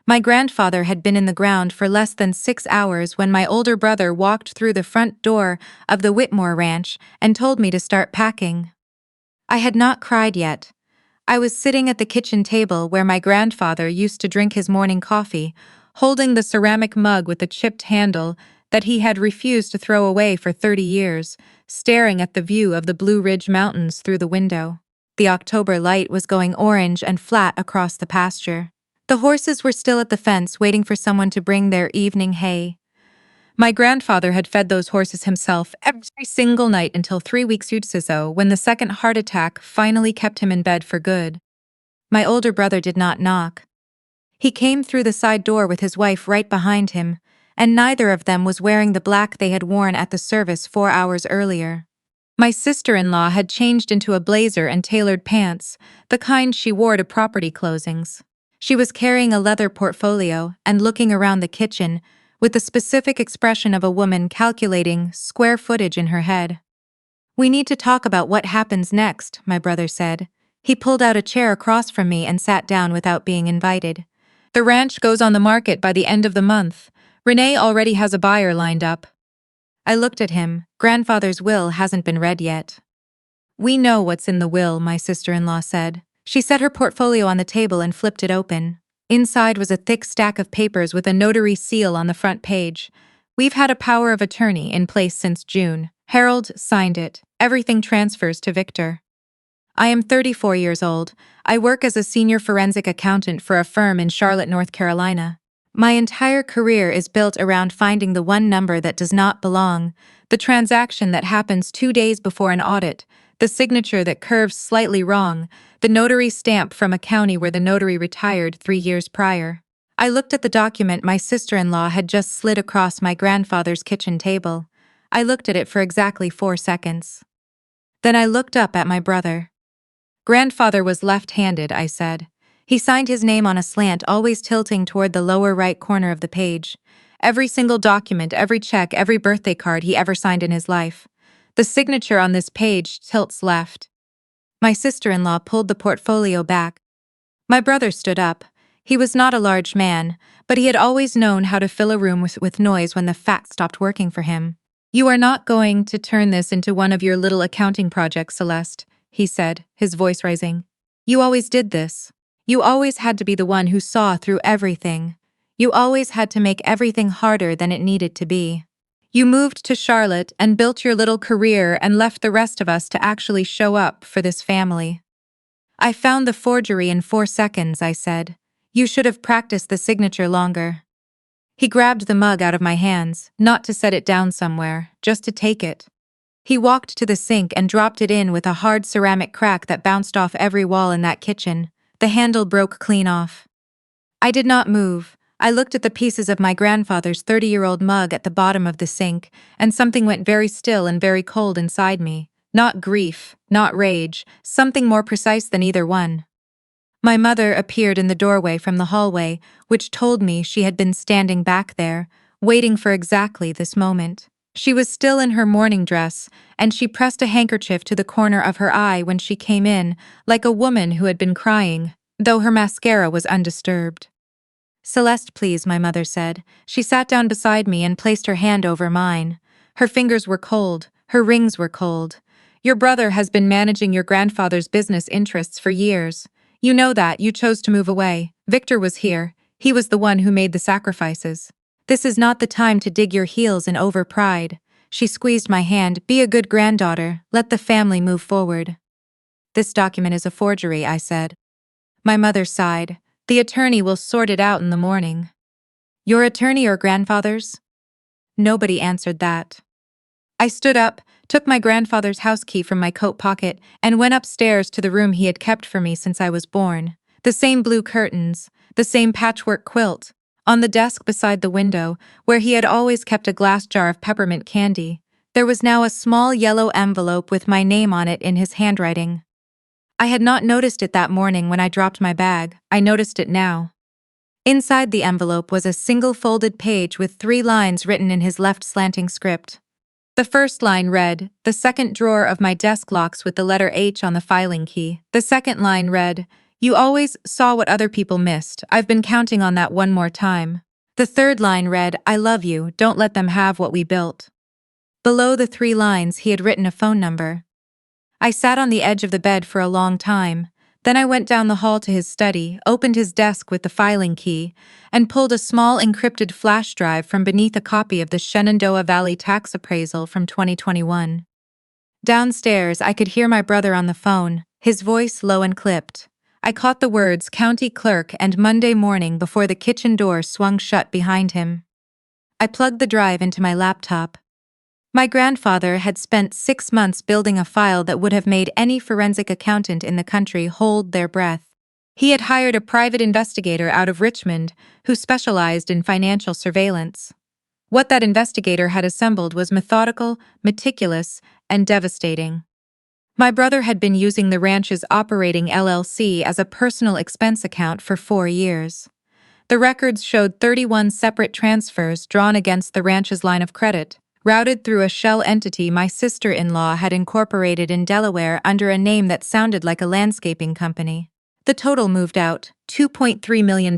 My grandfather had been in the ground for less than 6 hours when my older brother walked through the front door of the Whitmore Ranch and told me to start packing. I had not cried yet. I was sitting at the kitchen table where my grandfather used to drink his morning coffee, holding the ceramic mug with the chipped handle that he had refused to throw away for 30 years, staring at the view of the Blue Ridge Mountains through the window. The October light was going orange and flat across the pasture. The horses were still at the fence waiting for someone to bring their evening hay. My grandfather had fed those horses himself every single night until 3 weeks ago when the second heart attack finally kept him in bed for good. My older brother did not knock. He came through the side door with his wife right behind him, and neither of them was wearing the black they had worn at the service 4 hours earlier. My sister-in-law had changed into a blazer and tailored pants, the kind she wore to property closings. She was carrying a leather portfolio and looking around the kitchen, with the specific expression of a woman calculating square footage in her head. "We need to talk about what happens next," my brother said. He pulled out a chair across from me and sat down without being invited. "The ranch goes on the market by the end of the month. Renee already has a buyer lined up." I looked at him. Grandfather's will hasn't been read yet. "We know what's in the will," my sister-in-law said. She set her portfolio on the table and flipped it open. Inside was a thick stack of papers with a notary seal on the front page. "We've had a power of attorney in place since June. Harold signed it. Everything transfers to Victor." I am 34 years old. I work as a senior forensic accountant for a firm in Charlotte, North Carolina. My entire career is built around finding the one number that does not belong, the transaction that happens 2 days before an audit, the signature that curves slightly wrong, the notary stamp from a county where the notary retired 3 years prior. I looked at the document my sister-in-law had just slid across my grandfather's kitchen table. I looked at it for exactly 4 seconds. Then I looked up at my brother. "Grandfather was left-handed," I said. He signed his name on a slant, always tilting toward the lower right corner of the page. Every single document, every check, every birthday card he ever signed in his life. The signature on this page tilts left. My sister-in-law pulled the portfolio back. My brother stood up. He was not a large man, but he had always known how to fill a room with noise when the facts stopped working for him. "You are not going to turn this into one of your little accounting projects, Celeste," he said, his voice rising. "You always did this. You always had to be the one who saw through everything. You always had to make everything harder than it needed to be. You moved to Charlotte and built your little career and left the rest of us to actually show up for this family." "I found the forgery in 4 seconds," I said. "You should have practiced the signature longer." He grabbed the mug out of my hands, not to set it down somewhere, just to take it. He walked to the sink and dropped it in with a hard ceramic crack that bounced off every wall in that kitchen. The handle broke clean off. I did not move. I looked at the pieces of my grandfather's 30-year-old mug at the bottom of the sink, and something went very still and very cold inside me. Not grief, not rage, something more precise than either one. My mother appeared in the doorway from the hallway, which told me she had been standing back there, waiting for exactly this moment. She was still in her morning dress, and she pressed a handkerchief to the corner of her eye when she came in, like a woman who had been crying, though her mascara was undisturbed. "Celeste, please," my mother said. She sat down beside me and placed her hand over mine. Her fingers were cold, her rings were cold. "Your brother has been managing your grandfather's business interests for years. You know that. You chose to move away. Victor was here. He was the one who made the sacrifices. This is not the time to dig your heels in over pride." She squeezed my hand. "Be a good granddaughter. Let the family move forward." "This document is a forgery," I said. My mother sighed. "The attorney will sort it out in the morning." "Your attorney or grandfather's?" Nobody answered that. I stood up, took my grandfather's house key from my coat pocket, and went upstairs to the room he had kept for me since I was born. The same blue curtains, the same patchwork quilt. On the desk beside the window, where he had always kept a glass jar of peppermint candy, there was now a small yellow envelope with my name on it in his handwriting. I had not noticed it that morning when I dropped my bag. I noticed it now. Inside the envelope was a single folded page with 3 lines written in his left slanting script. The first line read, "The second drawer of my desk locks with the letter H on the filing key." The second line read, You always saw what other people missed. I've been counting on that one more time. The third line read, I love you, don't let them have what we built. Below the 3 lines, he had written a phone number. I sat on the edge of the bed for a long time. Then I went down the hall to his study, opened his desk with the filing key, and pulled a small encrypted flash drive from beneath a copy of the Shenandoah Valley tax appraisal from 2021. Downstairs, I could hear my brother on the phone, his voice low and clipped. I caught the words county clerk and Monday morning before the kitchen door swung shut behind him. I plugged the drive into my laptop. My grandfather had spent 6 months building a file that would have made any forensic accountant in the country hold their breath. He had hired a private investigator out of Richmond who specialized in financial surveillance. What that investigator had assembled was methodical, meticulous, and devastating. My brother had been using the ranch's operating LLC as a personal expense account for 4 years. The records showed 31 separate transfers drawn against the ranch's line of credit, routed through a shell entity my sister-in-law had incorporated in Delaware under a name that sounded like a landscaping company. The total moved out, $2.3 million.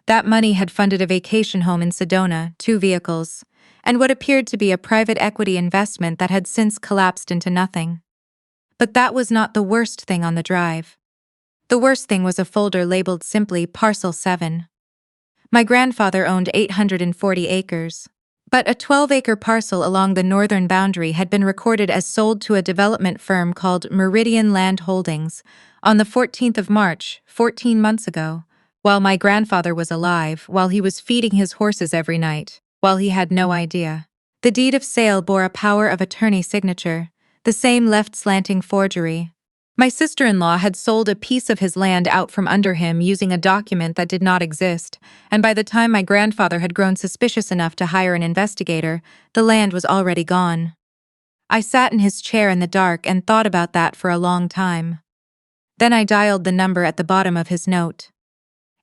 That money had funded a vacation home in Sedona, 2 vehicles, and what appeared to be a private equity investment that had since collapsed into nothing. But that was not the worst thing on the drive. The worst thing was a folder labeled simply Parcel 7. My grandfather owned 840 acres. But a 12-acre parcel along the northern boundary had been recorded as sold to a development firm called Meridian Land Holdings on the 14th of March, 14 months ago, while my grandfather was alive, while he was feeding his horses every night, while he had no idea. The deed of sale bore a power of attorney signature, the same left-slanting forgery. My sister-in-law had sold a piece of his land out from under him using a document that did not exist, and by the time my grandfather had grown suspicious enough to hire an investigator, the land was already gone. I sat in his chair in the dark and thought about that for a long time. Then I dialed the number at the bottom of his note.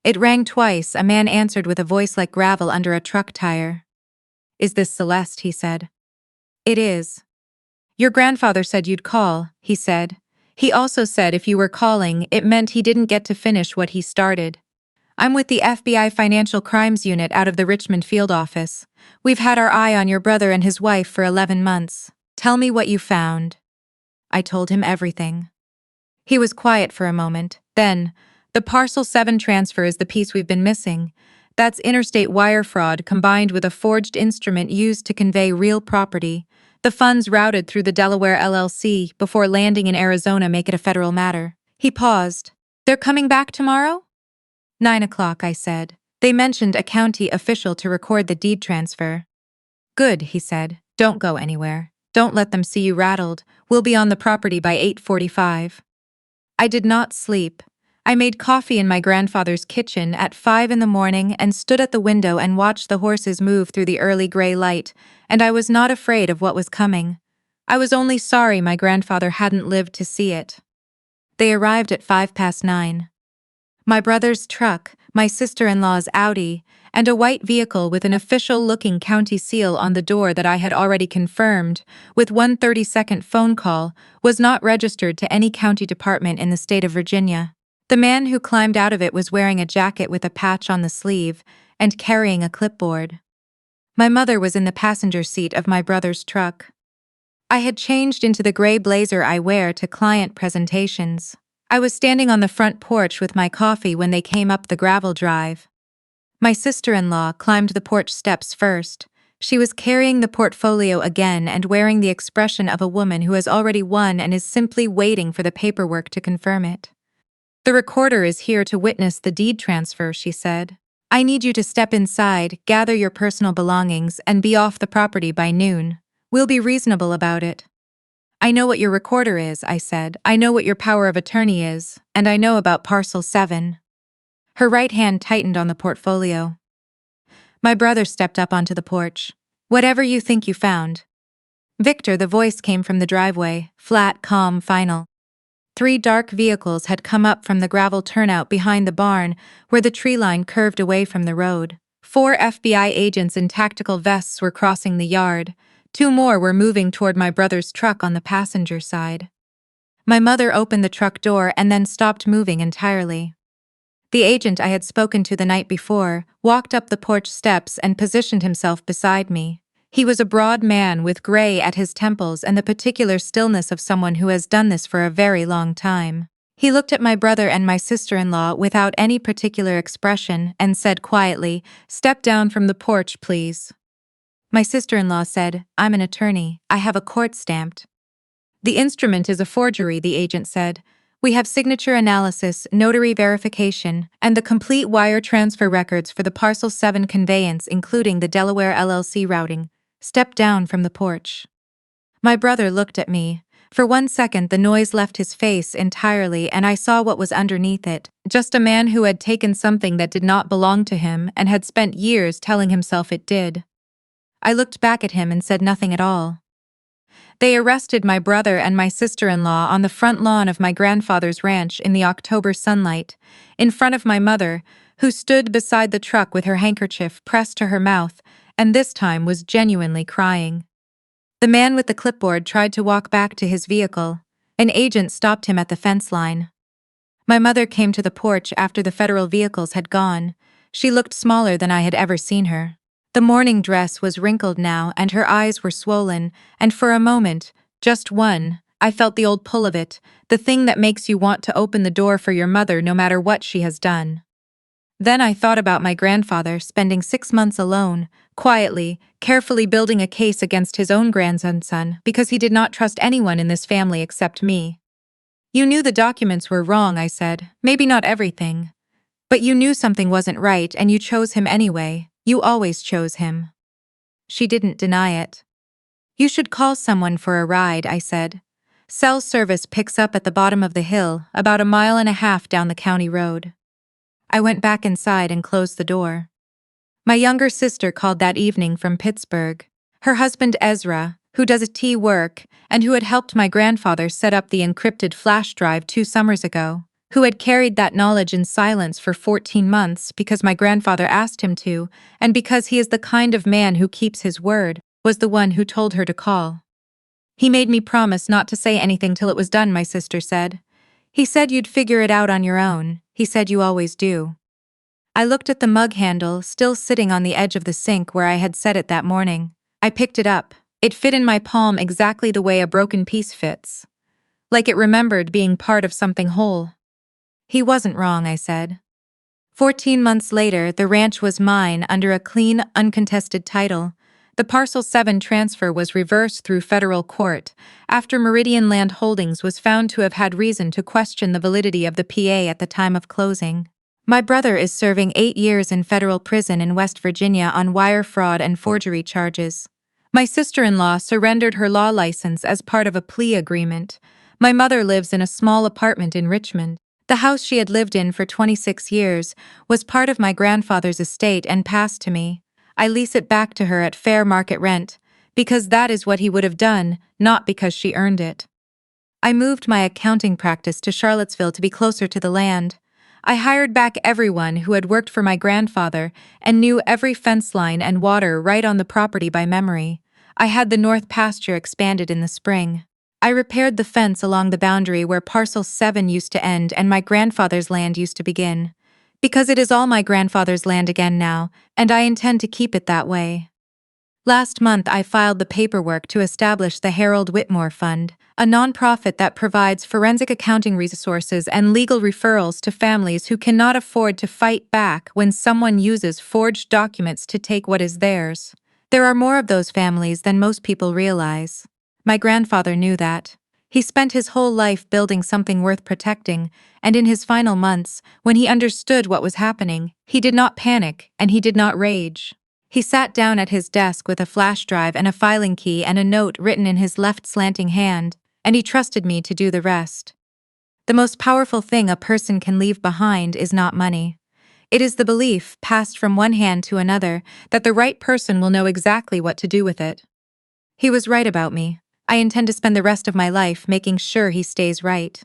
It rang twice. A man answered with a voice like gravel under a truck tire. "Is this Celeste?" he said. "It is." "Your grandfather said you'd call," he said. "He also said if you were calling, it meant he didn't get to finish what he started. I'm with the FBI Financial Crimes Unit out of the Richmond field office. We've had our eye on your brother and his wife for 11 months. Tell me what you found." I told him everything. He was quiet for a moment. Then, "The Parcel 7 transfer is the piece we've been missing. That's interstate wire fraud combined with a forged instrument used to convey real property. The funds routed through the Delaware LLC before landing in Arizona make it a federal matter." He paused. "They're coming back tomorrow?" 9 o'clock, I said. "They mentioned a county official to record the deed transfer." "Good," he said. "Don't go anywhere. Don't let them see you rattled. We'll be on the property by 8:45. I did not sleep. I made coffee in my grandfather's kitchen at 5 in the morning and stood at the window and watched the horses move through the early gray light, and I was not afraid of what was coming. I was only sorry my grandfather hadn't lived to see it. They arrived at 9:05. My brother's truck, my sister-in-law's Audi, and a white vehicle with an official-looking county seal on the door that I had already confirmed, with one 30-second phone call, was not registered to any county department in the state of Virginia. The man who climbed out of it was wearing a jacket with a patch on the sleeve and carrying a clipboard. My mother was in the passenger seat of my brother's truck. I had changed into the gray blazer I wear to client presentations. I was standing on the front porch with my coffee when they came up the gravel drive. My sister-in-law climbed the porch steps first. She was carrying the portfolio again and wearing the expression of a woman who has already won and is simply waiting for the paperwork to confirm it. "The recorder is here to witness the deed transfer," she said. "I need you to step inside, gather your personal belongings, and be off the property by noon. We'll be reasonable about it." "I know what your recorder is," I said. "I know what your power of attorney is, and I know about Parcel 7. Her right hand tightened on the portfolio. My brother stepped up onto the porch. "Whatever you think you found." "Victor," the voice came from the driveway, flat, calm, final. 3 dark vehicles had come up from the gravel turnout behind the barn where the tree line curved away from the road. 4 FBI agents in tactical vests were crossing the yard. 2 more were moving toward my brother's truck on the passenger side. My mother opened the truck door and then stopped moving entirely. The agent I had spoken to the night before walked up the porch steps and positioned himself beside me. He was a broad man with gray at his temples and the particular stillness of someone who has done this for a very long time. He looked at my brother and my sister-in-law without any particular expression and said quietly, "Step down from the porch, please." My sister-in-law said, "I'm an attorney. I have a court stamped." "The instrument is a forgery," the agent said. "We have signature analysis, notary verification, and the complete wire transfer records for the Parcel 7 conveyance, including the Delaware LLC routing. Step down from the porch." My brother looked at me. For 1 second the noise left his face entirely and I saw what was underneath it. Just a man who had taken something that did not belong to him and had spent years telling himself it did. I looked back at him and said nothing at all. They arrested my brother and my sister-in-law on the front lawn of my grandfather's ranch in the October sunlight, in front of my mother, who stood beside the truck with her handkerchief pressed to her mouth, and this time was genuinely crying. The man with the clipboard tried to walk back to his vehicle. An agent stopped him at the fence line. My mother came to the porch after the federal vehicles had gone. She looked smaller than I had ever seen her. The morning dress was wrinkled now and her eyes were swollen, and for a moment, just one, I felt the old pull of it, the thing that makes you want to open the door for your mother no matter what she has done. Then I thought about my grandfather spending 6 months alone, quietly, carefully building a case against his own grandson's son because he did not trust anyone in this family except me. "You knew the documents were wrong," I said. "Maybe not everything. But you knew something wasn't right and you chose him anyway. You always chose him." She didn't deny it. "You should call someone for a ride," I said. "Cell service picks up at the bottom of the hill, about 1.5 miles down the county road." I went back inside and closed the door. My younger sister called that evening from Pittsburgh. Her husband Ezra, who does IT work and who had helped my grandfather set up the encrypted flash drive 2 summers ago, who had carried that knowledge in silence for 14 months because my grandfather asked him to, and because he is the kind of man who keeps his word, was the one who told her to call. "He made me promise not to say anything till it was done," my sister said. "He said you'd figure it out on your own. He said you always do." I looked at the mug handle still sitting on the edge of the sink where I had set it that morning. I picked it up. It fit in my palm exactly the way a broken piece fits. Like it remembered being part of something whole. "He wasn't wrong," I said. 14 months later, the ranch was mine under a clean, uncontested title. The Parcel 7 transfer was reversed through federal court after Meridian Land Holdings was found to have had reason to question the validity of the PA at the time of closing. My brother is serving 8 years in federal prison in West Virginia on wire fraud and forgery charges. My sister-in-law surrendered her law license as part of a plea agreement. My mother lives in a small apartment in Richmond. The house she had lived in for 26 years was part of my grandfather's estate and passed to me. I lease it back to her at fair market rent, because that is what he would have done, not because she earned it. I moved my accounting practice to Charlottesville to be closer to the land. I hired back everyone who had worked for my grandfather and knew every fence line and water right on the property by memory. I had the north pasture expanded in the spring. I repaired the fence along the boundary where Parcel 7 used to end and my grandfather's land used to begin. Because it is all my grandfather's land again now, and I intend to keep it that way. Last month I filed the paperwork to establish the Harold Whitmore Fund, a nonprofit that provides forensic accounting resources and legal referrals to families who cannot afford to fight back when someone uses forged documents to take what is theirs. There are more of those families than most people realize. My grandfather knew that. He spent his whole life building something worth protecting, and in his final months, when he understood what was happening, he did not panic and he did not rage. He sat down at his desk with a flash drive and a filing key and a note written in his left slanting hand, and he trusted me to do the rest. The most powerful thing a person can leave behind is not money. It is the belief, passed from one hand to another, that the right person will know exactly what to do with it. He was right about me. I intend to spend the rest of my life making sure he stays right.